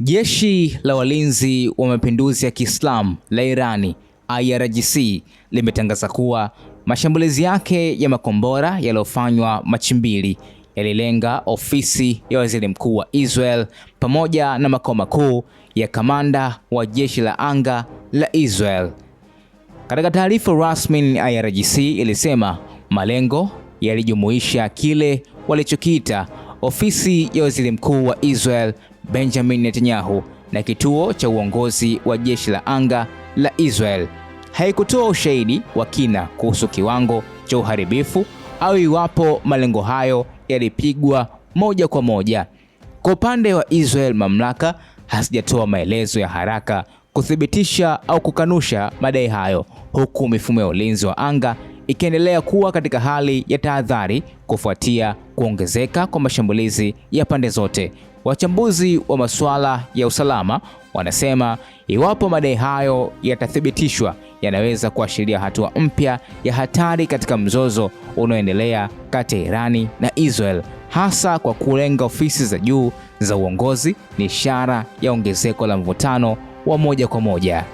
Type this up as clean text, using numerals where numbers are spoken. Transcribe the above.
Jeshi la Walinzi wa Mapinduzi ya Kiislamu la Irani IRGC limetangaza kuwa mashambulizi yake ya makombora yaliyofanywa Machi 2 yalilenga ofisi ya Waziri Mkuu wa Israel pamoja na makao makuu ya kamanda wa jeshi la anga la Israel. Katika taarifa rasmi, IRGC ilisema malengo yalijumuisha kile walichokiita ofisi ya Waziri Mkuu wa Israel Benjamin Netanyahu na kituo cha uongozi wa jeshi la anga la Israel. Haikutoa ushahidi wa kina kuhusu kiwango cha uharibifu au iwapo malengo hayo yalipigwa moja kwa moja. Kwa upande wa Israel, mamlaka hazijatoa maelezo ya haraka kuthibitisha au kukanusha madai hayo, huku mifumo ya ulinzi wa anga ikiendelea kuwa katika hali ya tahadhari kufuatia kuongezeka kwa mashambulizi ya pande zote. Wachambuzi wa masuala ya usalama wanasema iwapo madai hayo yatathibitishwa, yanaweza kuashiria hatua mpya ya hatari katika mzozo unaoendelea kati ya Irani na Israel, hasa kwa kulenga ofisi za juu za uongozi. Ni ishara ya ongezeko la mvutano wa moja kwa moja.